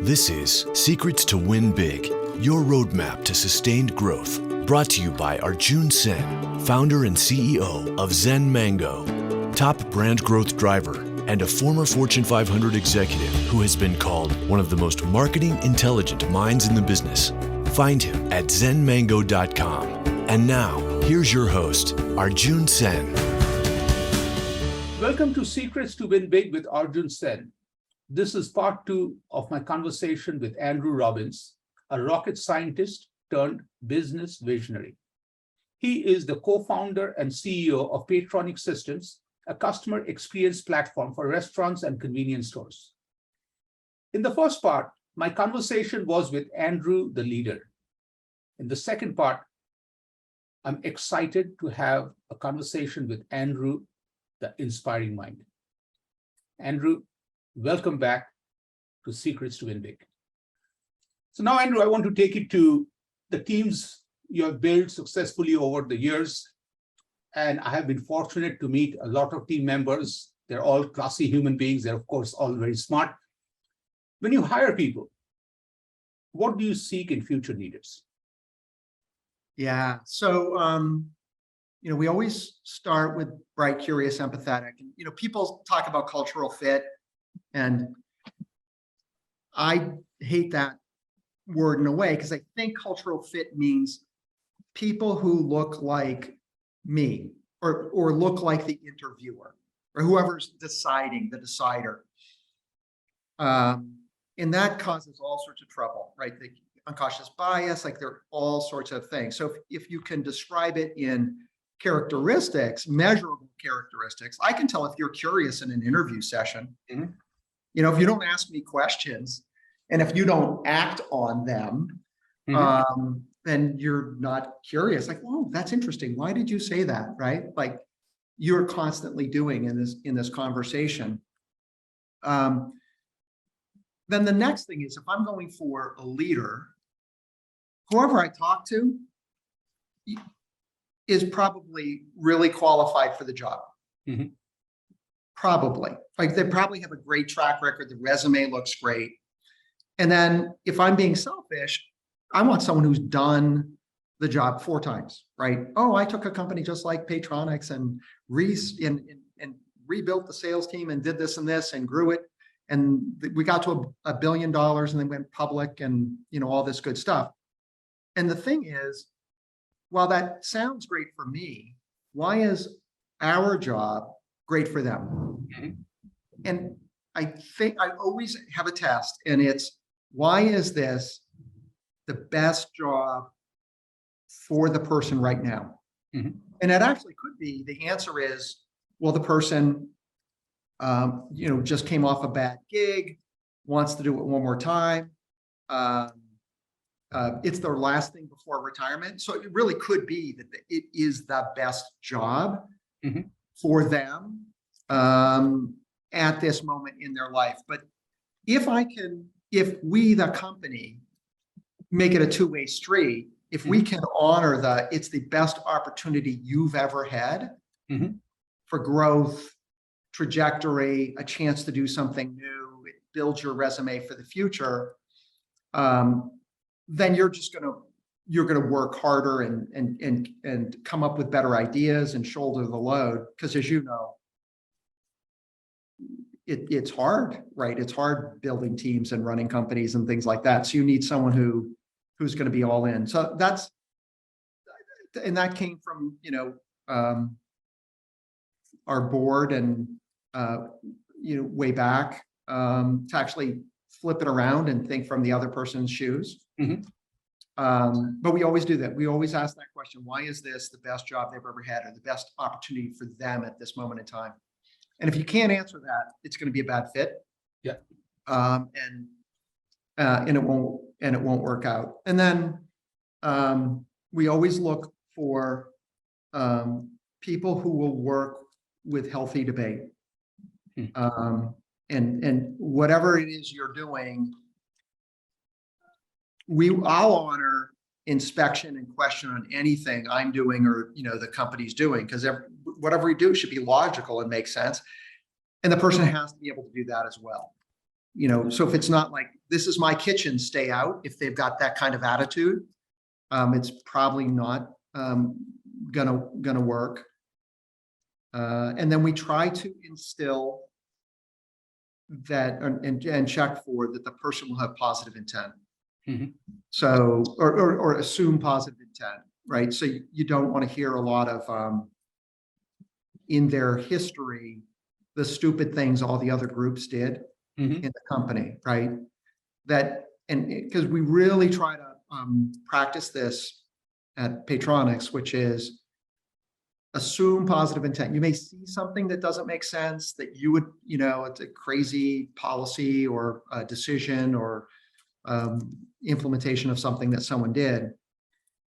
This is Secrets to Win Big, your roadmap to sustained growth. Brought to you by Arjun Sen, founder and CEO of Zen Mango, top brand growth driver, and a former Fortune 500 executive who has been called one of the most marketing intelligent minds in the business. Find him at zenmango.com. And now, here's your host, Arjun Sen. Welcome to Secrets to Win Big with Arjun Sen. This is part 2 of my conversation with Andrew Robbins, a rocket scientist turned business visionary. He is the co-founder and CEO of Paytronix Systems, a customer experience platform for restaurants and convenience stores. In the first part, my conversation was with Andrew, the leader. In the second part, I'm excited to have a conversation with Andrew, the inspiring mind. Andrew, welcome back to Secrets to Win Big. So now, Andrew, I want to take it to the teams you have built successfully over the years. And I have been fortunate to meet a lot of team members. They're all classy human beings. They're, of course, all very smart. When you hire people, what do you seek in future leaders? Yeah, so, we always start with bright, curious, empathetic. And, people talk about cultural fit, and I hate that word in a way, because I think cultural fit means people who look like me or look like the interviewer or whoever's deciding, the decider. And that causes all sorts of trouble, right? The unconscious bias, like there are all sorts of things. So if you can describe it in characteristics, measurable characteristics, I can tell if you're curious in an interview session. Mm-hmm. If you don't ask me questions and if you don't act on them, mm-hmm. Then you're not curious. Like, oh, that's interesting. Why did you say that? Right? Like you're constantly doing in this conversation. Then the next thing is, if I'm going for a leader, whoever I talk to is probably really qualified for the job. Mm-hmm. Probably. Like they probably have a great track record. The resume looks great. And then if I'm being selfish, I want someone who's done the job 4 times, right? Oh, I took a company just like Paytronix and rebuilt the sales team and did this and this and grew it. And we got to $1 billion and then went public and, all this good stuff. And the thing is, while that sounds great for me, why is our job great for them? Mm-hmm. And I think I always have a test, and it's, why is this the best job for the person right now? Mm-hmm. And it actually could be, the answer is, well, the person, just came off a bad gig, wants to do it one more time. It's their last thing before retirement. So it really could be that it is the best job mm-hmm. for them at this moment in their life. But if we, the company, make it a two-way street, if mm-hmm. we can honor it's the best opportunity you've ever had mm-hmm. for growth, trajectory, a chance to do something new, build your resume for the future, then you're going to work harder and come up with better ideas and shoulder the load. Because as you know, it's hard, right? It's hard building teams and running companies and things like that. So you need someone who's going to be all in. So that came from, our board and, way back, to actually flip it around and think from the other person's shoes. Mm-hmm. But we always do that. We always ask that question, why is this the best job they've ever had or the best opportunity for them at this moment in time? And if you can't answer that, it's going to be a bad fit. Yeah. And it won't work out. And then we always look for people who will work with healthy debate. And whatever it is you're doing, I'll honor inspection and question on anything I'm doing or the company's doing, because whatever we do should be logical and make sense, and the person has to be able to do that as well. So if it's not like this is my kitchen, stay out. If they've got that kind of attitude, it's probably not gonna work. And then we try to instill that and check for that the person will have positive intent. Mhm. So, or assume positive intent, right? So you don't want to hear a lot of in their history, the stupid things all the other groups did Mhm. in the company, right? That, and because we really try to practice this at Paytronix, which is assume positive intent. You may see something that doesn't make sense, that you would, it's a crazy policy or a decision or implementation of something that someone did.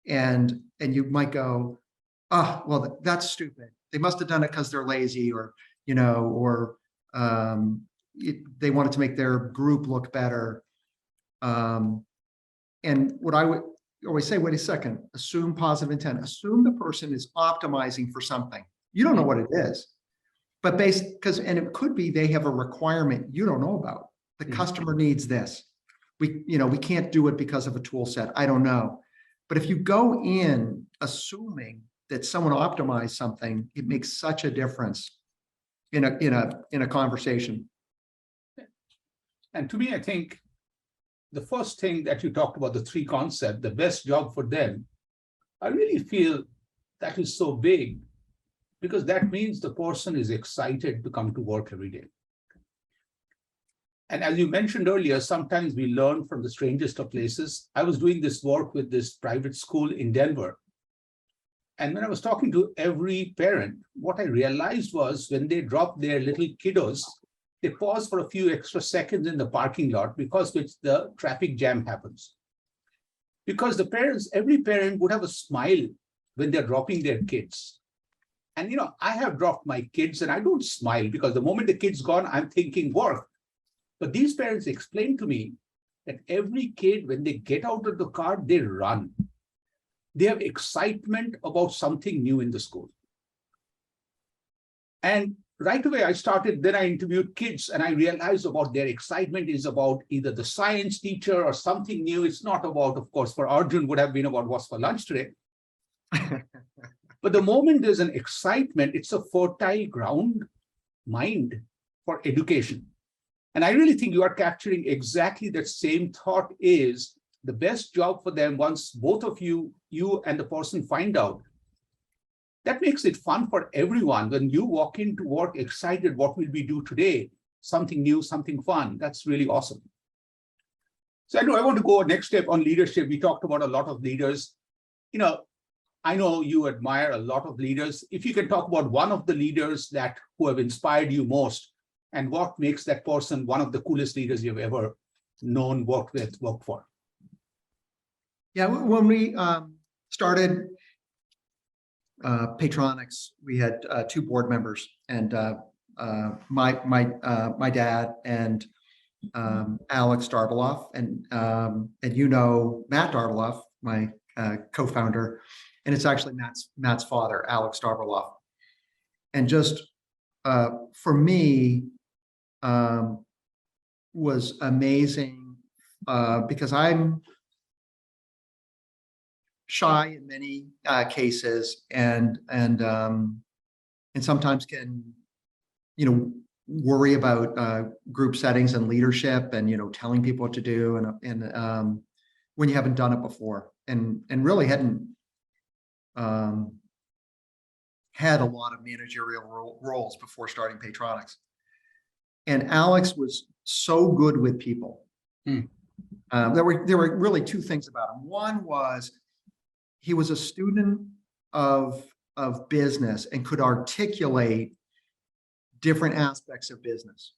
And you might go, oh, well, that's stupid. They must have done it because they're lazy, or, they wanted to make their group look better. And what I would always say, wait a second, assume positive intent. Assume the person is optimizing for something. You don't know what it is, but and it could be they have a requirement you don't know about. The customer needs this. We can't do it because of a tool set. I don't know. But if you go in assuming that someone optimized something, it makes such a difference in a conversation. And to me, I think the first thing that you talked about, the three concepts, the best job for them, I really feel that is so big, because that means the person is excited to come to work every day. And as you mentioned earlier, sometimes we learn from the strangest of places. I was doing this work with this private school in Denver. And when I was talking to every parent, what I realized was when they dropped their little kiddos, they pause for a few extra seconds in the parking lot, because which the traffic jam happens. Because the parents, every parent would have a smile when they're dropping their kids. And I have dropped my kids and I don't smile, because the moment the kid's gone, I'm thinking work. But these parents explained to me that every kid, when they get out of the car, they run. They have excitement about something new in the school. And right away, then I interviewed kids, and I realized about their excitement is about either the science teacher or something new. It's not about, of course, for Arjun would have been about what's for lunch today. But the moment there's an excitement, it's a fertile ground mind for education. And I really think you are capturing exactly that same thought. Is the best job for them once both of you and the person find out. That makes it fun for everyone. When you walk into work excited, what will we do today? Something new, something fun. That's really awesome. So I want to go next step on leadership. We talked about a lot of leaders. I know you admire a lot of leaders. If you can talk about one of the leaders who have inspired you most, and what makes that person one of the coolest leaders you've ever known, worked for. Yeah, when we started Paytronix, we had two board members, and my dad and Alex Darbeloff, and Matt Darbeloff, my co-founder, and it's actually Matt's father, Alex Darbeloff. And just for me, was amazing because I'm shy in many cases, and sometimes can worry about group settings and leadership, and telling people what to do, and when you haven't done it before, and really hadn't had a lot of managerial roles before starting Paytronix. And Alex was so good with people. There were really two things about him. One was he was a student of business and could articulate different aspects of business,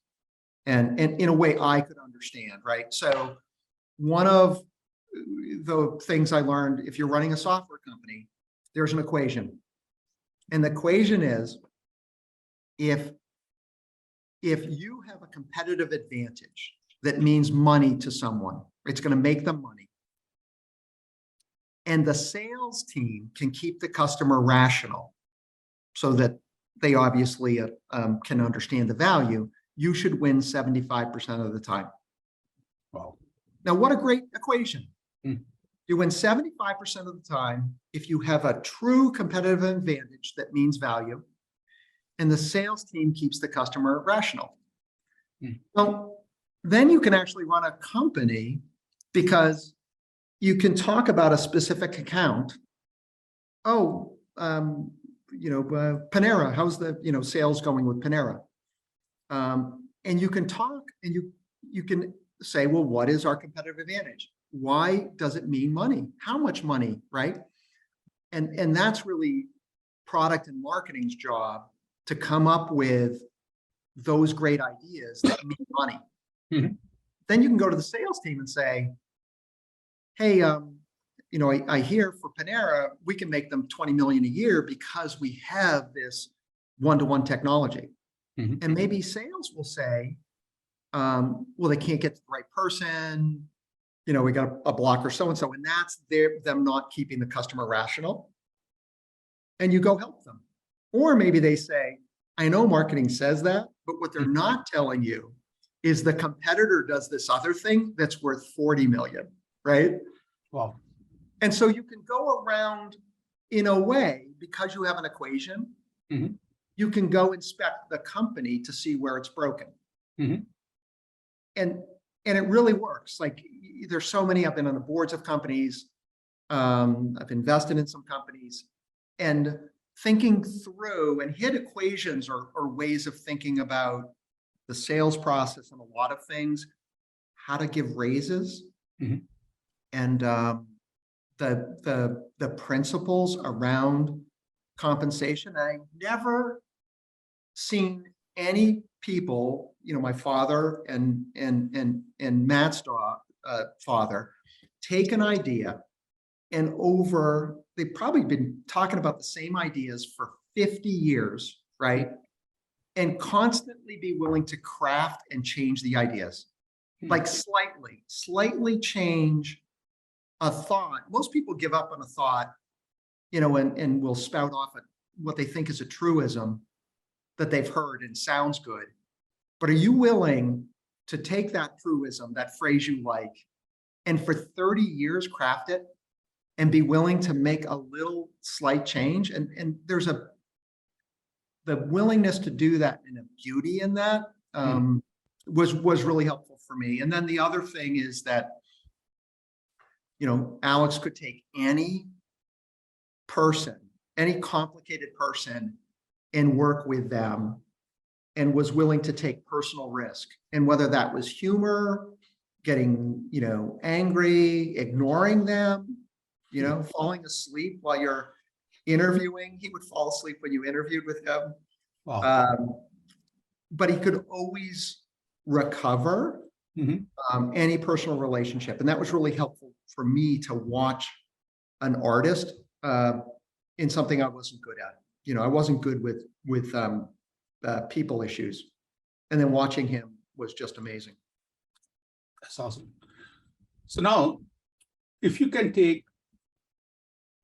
and in a way I could understand, right? So one of the things I learned, if you're running a software company, there's an equation. And the equation is, if you have a competitive advantage that means money to someone, it's going to make them money, and the sales team can keep the customer rational so that they obviously can understand the value, you should win 75% of the time. Wow. Now, what a great equation. Mm. You win 75% of the time if you have a true competitive advantage that means value, and the sales team keeps the customer rational. Mm. Well, then you can actually run a company because you can talk about a specific account. Oh, Panera, how's the, sales going with Panera? And you can talk and you can say, well, what is our competitive advantage? Why does it mean money? How much money, right? And that's really product and marketing's job, to come up with those great ideas that mean money. Mm-hmm. Then you can go to the sales team and say, hey, I hear for Panera, we can make them 20 million a year because we have this one-to-one technology. Mm-hmm. And maybe sales will say, well, they can't get to the right person. We got a blocker so-and-so, and that's them not keeping the customer rational. And you go help them. Or maybe they say, I know marketing says that, but what they're not telling you is the competitor does this other thing that's worth 40 million, right? Wow. And so you can go around in a way, because you have an equation, Mm-hmm. you can go inspect the company to see where it's broken. Mm-hmm. And it really works. Like, there's so many, I've been on the boards of companies. I've invested in some companies, and thinking through and hit equations or ways of thinking about the sales process and a lot of things, how to give raises, Mm-hmm. and the principles around compensation. I never seen any people, my father and Matt's father, take an idea and they've probably been talking about the same ideas for 50 years, right? And constantly be willing to craft and change the ideas, like slightly change a thought. Most people give up on a thought, and will spout off what they think is a truism that they've heard and sounds good. But are you willing to take that truism, that phrase you like, and for 30 years craft it and be willing to make a little slight change? And there's the willingness to do that, and a beauty in that was really helpful for me. And then the other thing is that, Alex could take any person, any complicated person, and work with them, and was willing to take personal risk. And whether that was humor, getting, angry, ignoring them, falling asleep while you're interviewing. He would fall asleep when you interviewed with him. Wow. But he could always recover any personal relationship. And that was really helpful for me to watch an artist in something I wasn't good at. I wasn't good with people issues. And then watching him was just amazing. That's awesome. So now, if you can take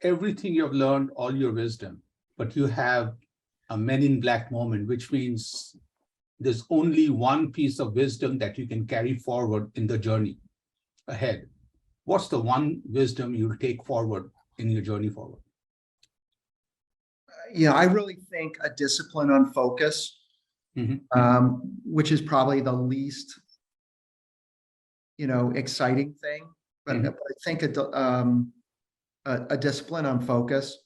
everything you've learned, all your wisdom, but you have a Men in Black moment, which means there's only one piece of wisdom that you can carry forward in the journey ahead. What's the one wisdom you'll take forward in your journey forward? I really think a discipline on focus, which is probably the least, exciting thing. But I think a discipline on focus,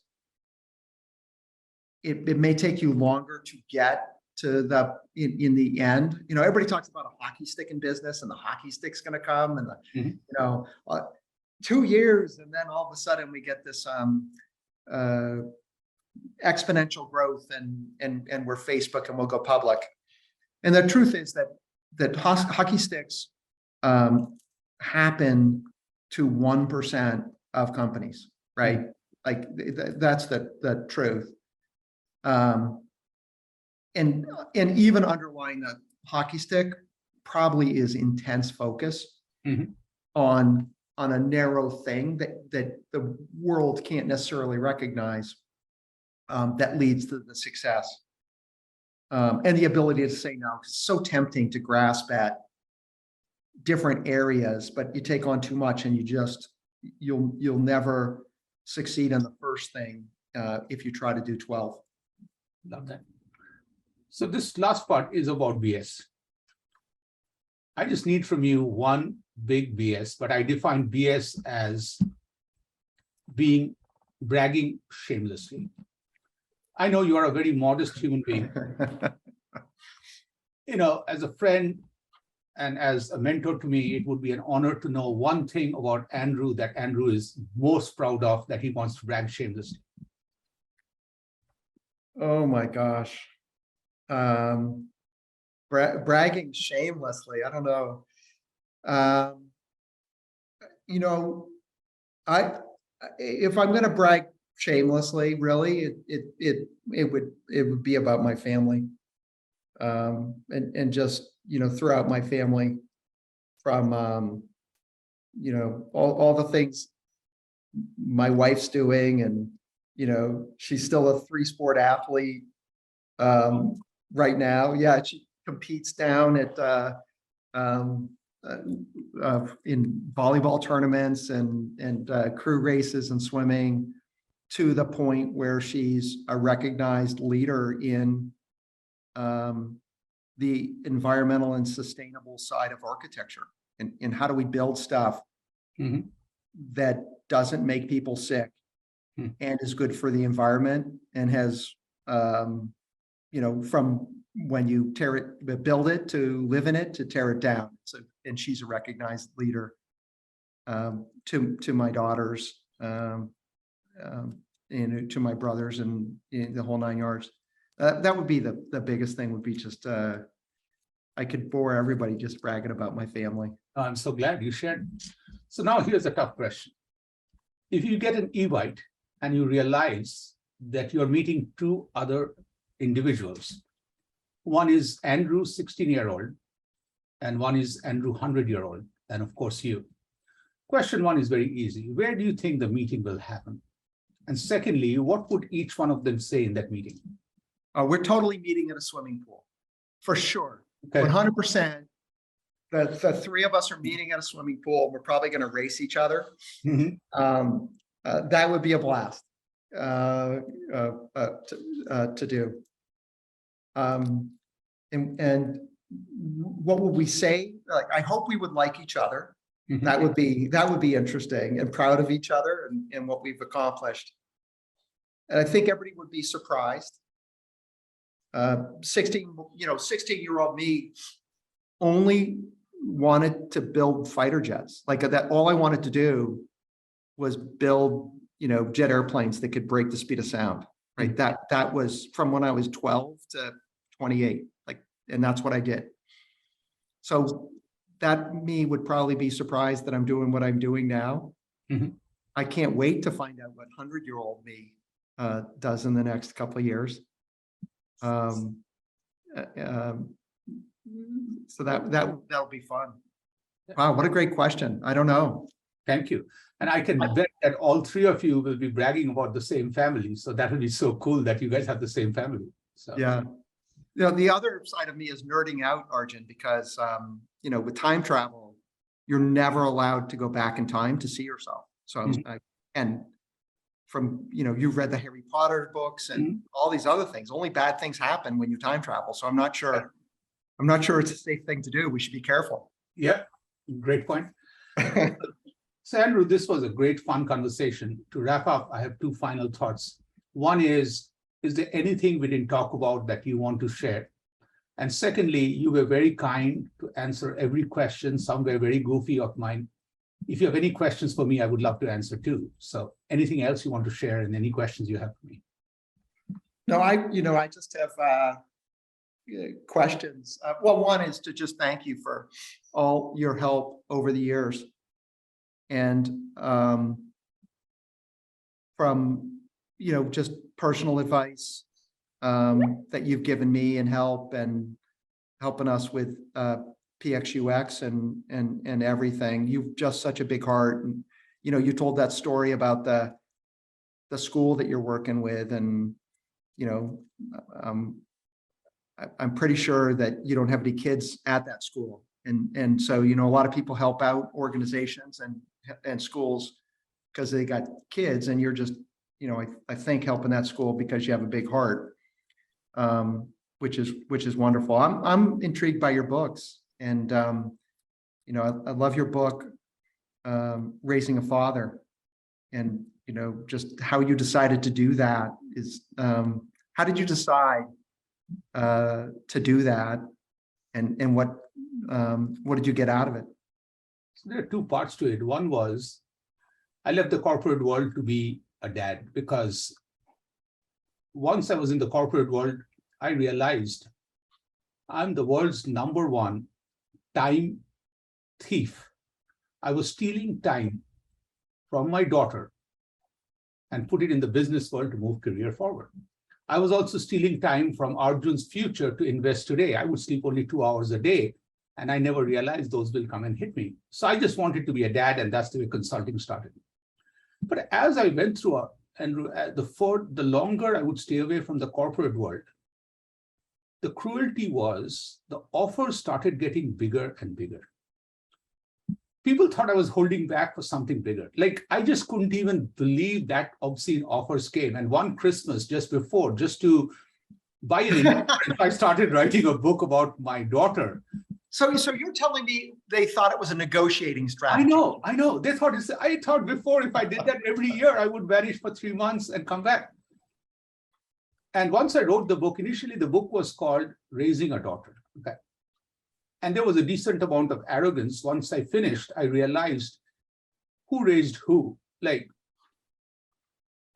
it may take you longer to get to in the end. Everybody talks about a hockey stick in business, and the hockey stick's going to come, and 2 years, and then all of a sudden we get this exponential growth, and we're Facebook and we'll go public. And the truth is that hockey sticks happen to 1% of companies, right? Like that's the truth. And even underlying the hockey stick probably is intense focus on a narrow thing that the world can't necessarily recognize, that leads to the success. And the ability to say no. It's so tempting to grasp at, different areas, but you take on too much and you'll never succeed in the first thing if you try to do 12. Love that. So this last part is about BS. I just need from you one big BS, but I define BS as bragging shamelessly. I know you are a very modest human being. As a friend and as a mentor to me, it would be an honor to know one thing about Andrew that Andrew is most proud of, that he wants to brag shamelessly. Oh my gosh. Bragging shamelessly. I don't know. If I'm going to brag shamelessly, really, it would be about my family. And just, throughout my family, from, all the things my wife's doing, and, she's still a 3-sport athlete right now. Yeah, she competes down at in volleyball tournaments and crew races and swimming, to the point where she's a recognized leader in the environmental and sustainable side of architecture, and how do we build stuff that doesn't make people sick and is good for the environment, and has from when you build it, to live in it, to tear it down. So, and she's a recognized leader to my daughters, and to my brothers, and the whole 9 yards. That would be the biggest thing. Would be just I could bore everybody just bragging about my family. I'm so glad you shared. So now here's a tough question. If you get an invite and you realize that you're meeting 2 other individuals, one is Andrew, 16-year-old, and one is Andrew, 100-year-old, and of course you. Question 1 is very easy. Where do you think the meeting will happen? And secondly, what would each one of them say in that meeting? We're totally meeting at a swimming pool, for sure. Okay. 100%. The 3 of us are meeting at a swimming pool. We're probably going to race each other. That would be a blast to do. And what would we say? Like, I hope we would like each other. That would be interesting, and proud of each other and what we've accomplished. And I think everybody would be surprised. 16-year-old me only wanted to build fighter jets. Like that, all I wanted to do was build, jet airplanes that could break the speed of sound. Right. That was from when I was 12 to 28. And that's what I did. So that me would probably be surprised that I'm doing what I'm doing now. I can't wait to find out what 100-year-old me does in the next couple of years. So that'll be fun. Wow, what a great question. I don't know. Thank you. And I can bet that all 3 of you will be bragging about the same family. So that will be so cool that you guys have the same family. So yeah. The other side of me is nerding out, Arjun, because with time travel, you're never allowed to go back in time to see yourself. So and from you've read the Harry Potter books and all these other things. Only bad things happen when you time travel. So I'm not sure it's a safe thing to do. We should be careful. Yeah, great point. So Andrew, this was a great, fun conversation. To wrap up, I have 2 final thoughts. One is there anything we didn't talk about that you want to share? And secondly, you were very kind to answer every question. Some were very goofy of mine. If you have any questions for me, I would love to answer too. So anything else you want to share, and any questions you have for me? No, I just have questions. Well, one is to just thank you for all your help over the years. And from, just personal advice that you've given me, and helping us with PXUX and everything. You've just such a big heart. And, you told that story about the school that you're working with, and, I'm pretty sure that you don't have any kids at that school. And so, you know, a lot of people help out organizations and schools because they got kids, and you're just, you know, I think helping that school because you have a big heart, which is wonderful. I'm intrigued by your books, and you know, I love your book, Raising a Father, and you know, just how you decided to do that is, how did you decide to do that, and what did you get out of it? So there are two parts to it. One was I left the corporate world to be a dad, because once I was in the corporate world, I realized I'm the world's #1 time thief. I was stealing time from my daughter and put it in the business world to move career forward. I was also stealing time from Arjun's future to invest today. I would sleep only 2 hours a day, and I never realized those will come and hit me. So I just wanted to be a dad, and that's the way consulting started. But as I went through, and the longer I would stay away from the corporate world, the cruelty was the offers started getting bigger and bigger. People thought I was holding back for something bigger. Like, I just couldn't even believe that obscene offers came. And one Christmas just before, just to buy an I started writing a book about my daughter. So you're telling me they thought it was a negotiating strategy? I know. They thought I thought before, if I did that every year, I would vanish for 3 months and come back. And once I wrote the book, initially the book was called Raising a Daughter. Okay. And there was a decent amount of arrogance. Once I finished, I realized who raised who. Like,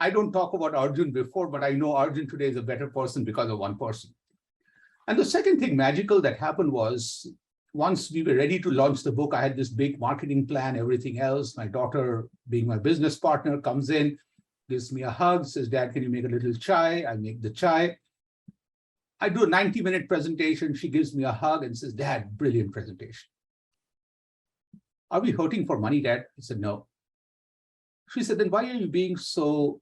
I don't talk about Arjun before, but I know Arjun today is a better person because of one person. And the second thing magical that happened was, once we were ready to launch the book, I had this big marketing plan, everything else. My daughter, being my business partner, comes in, gives me a hug, says, "Dad, can you make a little chai?" I make the chai. I do a 90-minute presentation. She gives me a hug and says, "Dad, brilliant presentation. Are we hurting for money, Dad?" I said, "No." She said, "Then why are you being so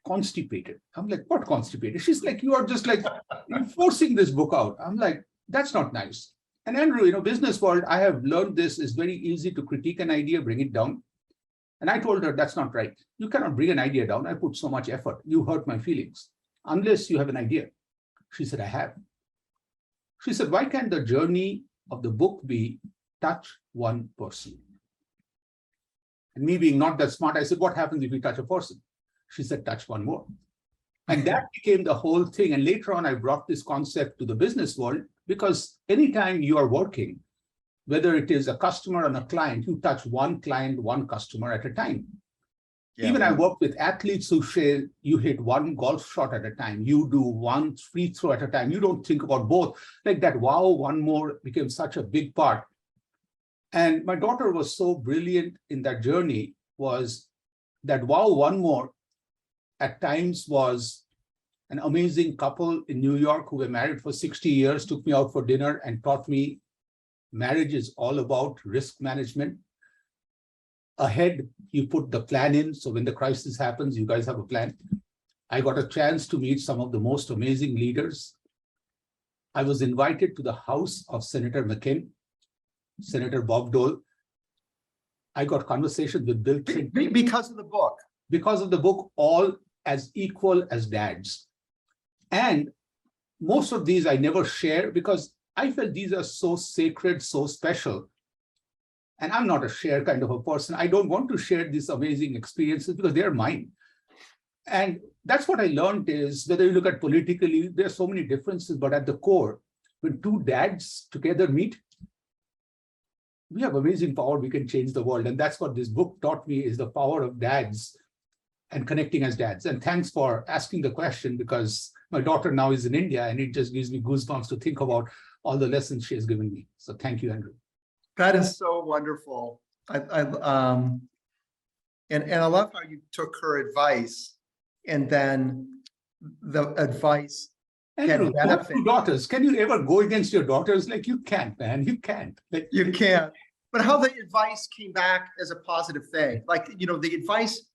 constipated?" I'm like, "What constipated?" She's like, "You are just like, you're forcing this book out." I'm like, "That's not nice." And Andrew, you know, business world, I have learned this is very easy to critique an idea, bring it down. And I told her, "That's not right. You cannot bring an idea down. I put so much effort. You hurt my feelings unless you have an idea." She said, "I have." She said, "Why can't the journey of the book be touch one person?" And me being not that smart, I said, "What happens if you touch a person?" She said, "Touch one more." And that became the whole thing. And later on, I brought this concept to the business world, because anytime you are working, whether it is a customer or a client, you touch one client, one customer at a time. Yeah, even I work with athletes who say you hit one golf shot at a time, you do one free throw at a time. You don't think about both. Like that, wow, one more became such a big part. And my daughter was so brilliant in that journey, was that wow, one more at times was an amazing couple in New York who were married for 60 years, took me out for dinner and taught me marriage is all about risk management. Ahead, you put the plan in. So when the crisis happens, you guys have a plan. I got a chance to meet some of the most amazing leaders. I was invited to the house of Senator McCain, Senator Bob Dole. I got conversations with Bill Clinton. Because of the book. Because of the book, all as equal as dads. And most of these I never share because I felt these are so sacred, so special. And I'm not a share kind of a person. I don't want to share these amazing experiences because they're mine. And that's what I learned is, whether you look at politically, there are so many differences, but at the core, when two dads together meet, we have amazing power. We can change the world. And that's what this book taught me, is the power of dads and connecting as dads. And thanks for asking the question, because my daughter now is in India and it just gives me goosebumps to think about all the lessons she has given me. So thank you, Andrew. That is so wonderful. And I love how you took her advice, and then the advice Andrew, you have two daughters. Can you ever go against your daughters? Like, you can't, man. You can't. Like, you can't. But how the advice came back as a positive thing. Like, you know, the advice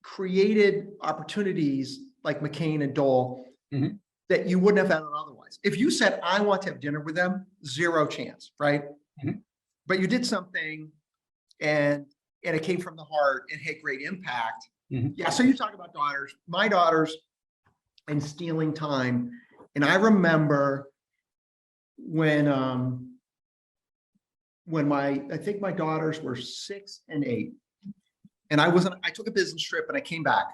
created opportunities like McCain and Dole. Mm-hmm. that you wouldn't have had it otherwise. If you said, I want to have dinner with them, zero chance, right? Mhm. But you did something and it came from the heart and had great impact. Mhm. Yeah, so you talk about daughters, my daughters and stealing time. And I remember when I think my daughters were 6 and 8, and I took a business trip and I came back.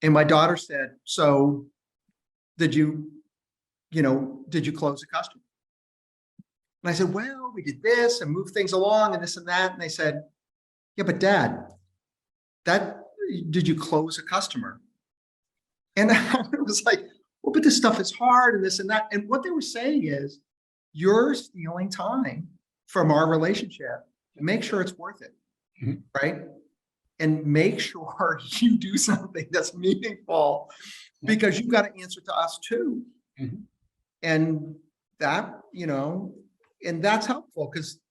And my daughter said, so did you close a customer? And I said, well, we did this and moved things along and this and that. And they said, yeah, but Dad, did you close a customer? And I was like, well, but this stuff is hard and this and that. And what they were saying is, you're stealing time from our relationship. Make sure it's worth it, right? And make sure you do something that's meaningful, because you've got to answer to us too. Mhm. And that, and that's helpful because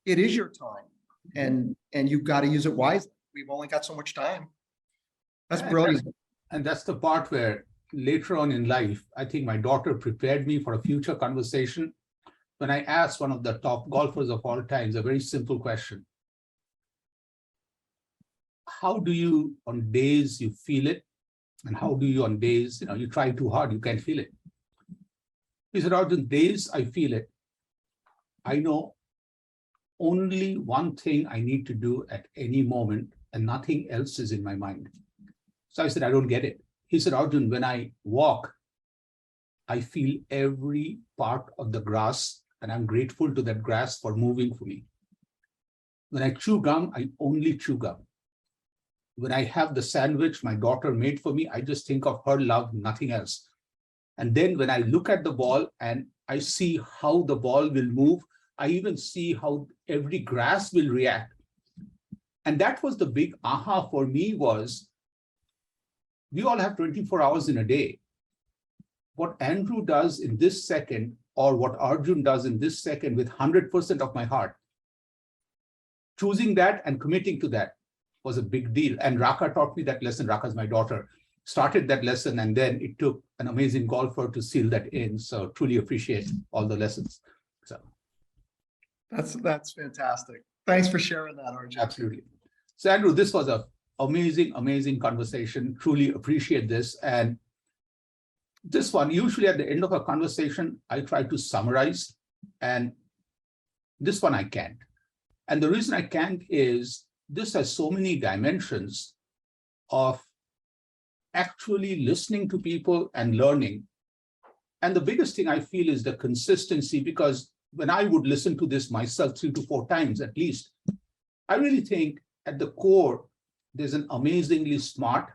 it is your time and you've got to use it wisely. We've only got so much time. That's brilliant. And that's the part where later on in life, I think my daughter prepared me for a future conversation when I asked one of the top golfers of all times a very simple question. How do you, on days you feel it, and how do you on days, you try too hard, you can't feel it? He said, Arjun, days I feel it, I know only one thing I need to do at any moment and nothing else is in my mind. So I said, I don't get it. He said, Arjun, when I walk, I feel every part of the grass and I'm grateful to that grass for moving for me. When I chew gum, I only chew gum. When I have the sandwich my daughter made for me, I just think of her love, nothing else. And then when I look at the ball and I see how the ball will move, I even see how every grass will react. And that was the big aha for me was, we all have 24 hours in a day. What Andrew does in this second, or what Arjun does in this second with 100% of my heart, choosing that and committing to that was a big deal. And Raka taught me that lesson. Raka's my daughter, started that lesson, and then it took an amazing golfer to seal that in. So truly appreciate all the lessons. So that's fantastic. Thanks for sharing that, Arjun. Absolutely. So Andrew, this was an amazing conversation. Truly appreciate this. And this one, usually at the end of a conversation, I try to summarize, and this one I can't. And the reason I can't is this has so many dimensions of actually listening to people and learning. And the biggest thing I feel is the consistency, because when I would listen to this myself 3 to 4 times at least, I really think at the core, there's an amazingly smart,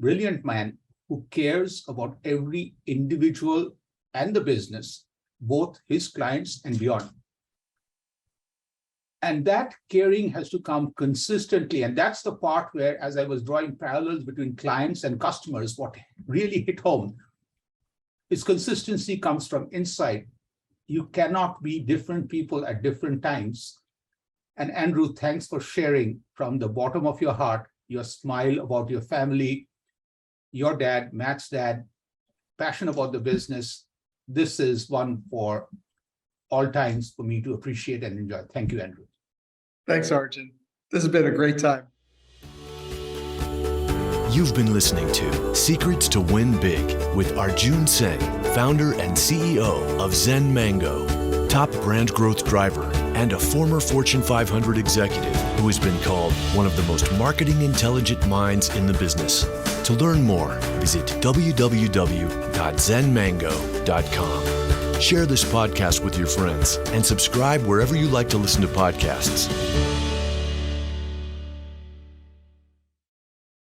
brilliant man who cares about every individual and the business, both his clients and beyond. And that caring has to come consistently. And that's the part where, as I was drawing parallels between clients and customers, what really hit home is consistency comes from inside. You cannot be different people at different times. And Andrew, thanks for sharing from the bottom of your heart, your smile about your family, your dad, Matt's dad, passion about the business. This is one for all times for me to appreciate and enjoy. Thank you, Andrew. Thanks, Arjun. This has been a great time. You've been listening to Secrets to Win Big with Arjun Sen, founder and CEO of Zen Mango, top brand growth driver, and a former Fortune 500 executive who has been called one of the most marketing intelligent minds in the business. To learn more, visit www.zenmango.com. Share this podcast with your friends and subscribe wherever you like to listen to podcasts.